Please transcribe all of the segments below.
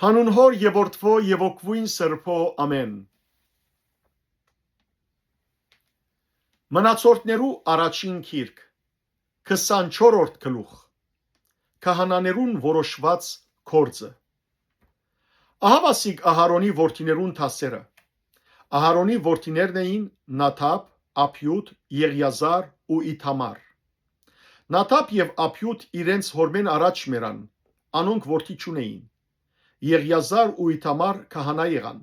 Հանուն Հոր եւ Որդվո եւ Օգվույն Սրբո ամեն։ Մնացորդներու առաջին գիրք 24-րդ գլուխ Քահանաներուն որոշված կորձը։ Ահավասիկ Ահարոնի որդիներուն թասերը։ Ահարոնի որդիներն էին Նաթապ, Աբյուդ, Եղիազար ու Իթամար։ Նաթապ եւ Աբյուդ իրենց հորմեն առաջ մերան, անոնք որդի չունեին։ Եղիազար ու Իթամար քահանա եղան։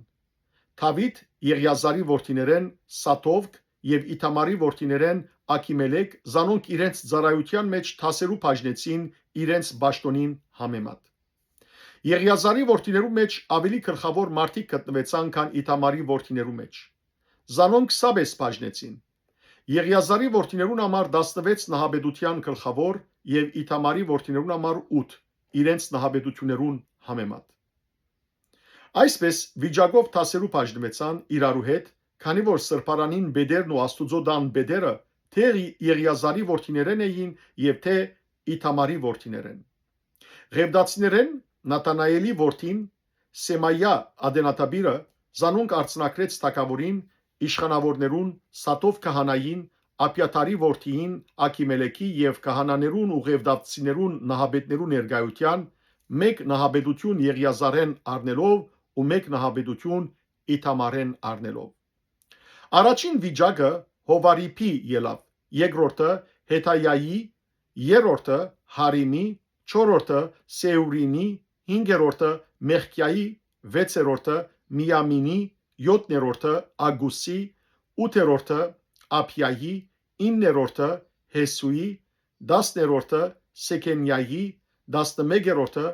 Դավիթ Եղիազարի որդիներեն Սաթովք եւ Իթամարի որդիներեն Աքիմելեկ զանոնք իրենց ծառայության մեջ թասերու բաժնեցին իրենց ճաշտոնին համեմատ։ Եղիազարի որդիներու մեջ ավելի գլխավոր մարդիկ գտնվեցան, քան Իթամարի որդիներու մեջ։ Զանոնք սաբես բաժնեցին։ Եղիազարի որդիներուն համար 16 նահաբեդության գլխավոր եւ Իթամարի որդիներուն համար 8 իրենց նահաբեդություններուն համեմատ։ Այսպես վիճակով թասերու բաժնվեցան իրարու հետ, քանի որ սրբարանին բեդերն ու Աստուծո դան բեդերը թե Եղիազարի որդիներեն էին եւ թե Իթամարի որդիներեն։ Ղևդացիներեն Նատանայելի որդին Սեմայա ադենատաբիրը զանոնք արցնակրեց թագավորին, իշխանավորներուն, Սաթով քահանային, Աբիաթարի որդիին Աքիմելեկի եւ քահանաներուն ու ղևդացիներուն նահաբետներու ներկայության մեկ նահաբեդություն Եղիազարեն առնելով ու մեկ նահաբեդություն Իթամարեն առնելով։ Առաջին վիճակը Հովարիփի ելավ, երկրորդը Հետայայի, երրորդը Հարիմի, չորրորդը Սեուրինի, հինգերորդը Մեխկիայի, վեցերորդը Միամինի, յոթներորդը Ագուսի, ութերորդը Ափիայի, իններորդը Հեսուի, 10-րդը Սեկենյայի, 11-րդը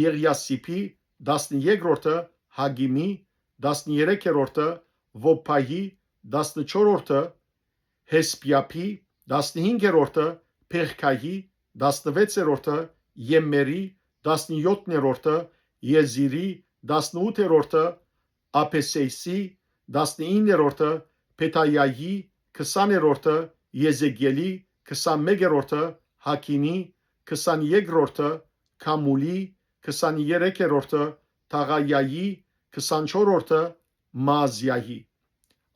Եղիասիփի, 12-րդը Հագիմի, 13-րդը Վոփայի, 14-րդը Հեսպիափի, 15-րդը Փեղկայի, 16-րդը Եմմերի, 17-րդը Եզիրի, 18-րդը Ափեսեյսի, 19-րդը Փեթայայի, 20-րդը Եզեգելի, 21-րդը Հակինի, 22-րդը Քամուլի, 23-րդը Թաղայայի, 24-րդը Մազիայի։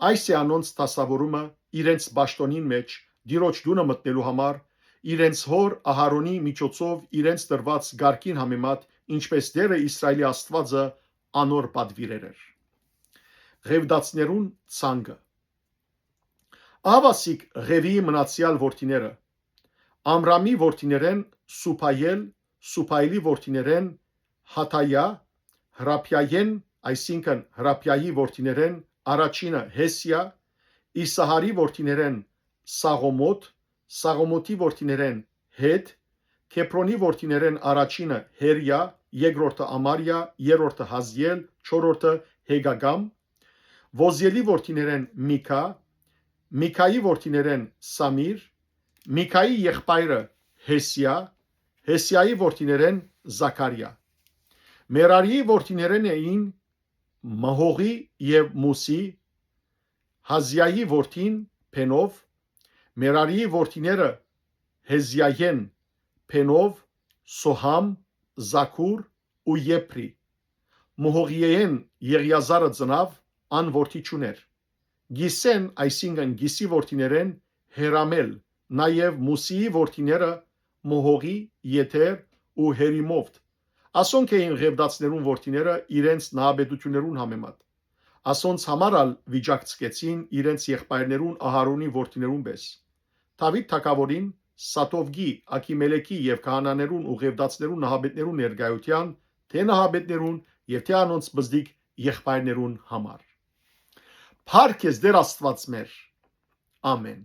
Այս է անոնց դասավորումը իրենց ճաշտոնին մեջ դիրոջ դունը մտնելու համար, իրենց հոր Ահարոնի միջոցով իրենց տրված գարկին համեմատ, ինչպես դերը Իսրայելի Աստվածը անոր պատվիրեր էր։ Ղևդացիներուն ցանկը։ Ահավասիկ Ղևիի մնացյալ որդիները Ամրամի որդիներեն Սուփայել, Սուփայելի որդիներեն Հաթայա, Հրափյայեն, այսինքն Հրափյայի որդիներեն առաջինը Հեսիա, Իսահարի որդիներեն Սաղոմոտ, Սաղոմոտի որդիներեն Հետ, Քեփրոնի որդիներեն առաջինը Հերիա, երկրորդը Ամարիա, երրորդը Հազիել, չորրորդը Հեգագամ, Ոզիելի որդիներեն Միքա, Միքայի որդիներեն Սամիր, Միքայի եղբայրը Հեսիա, Հեսիայի որդիներեն Զաքարիա։ Մերարիի որդիներեն էին Մահողի եւ Մուսի, Հազիայի որդին Փենով, Մերարիի որդիները Հեզիայեն, Փենով, Սոհամ, Զաքուր ու Եփրի։ Մահողիեն Եղիազարը ծնավ, ան որդի չուներ։ Գիսեն, այսինքն Գիսի որդիներեն Հերամել, նաև Մուսիի որդիները Մահողի, Եթեր ու Հերիմովտ։ Ասոնք էին ղևդացիներուն որդիները իրենց նահաբեդություններուն համեմատ։ Ասոնց համարալ վիճակցկեցին իրենց եղբայրներուն Ահարոնի որդիներուն պես։ Դավիթ թագավորին Սաթովգի, Աքիմելեկի եւ քահանաներուն ու ղևդացիներուն նահաբետներուն ներկայության, թե նահաբետներուն եւ թե անոնց բզդիկ եղբայրներուն համար։ Փառք ես Տեր Աստված մեր։ Ամեն։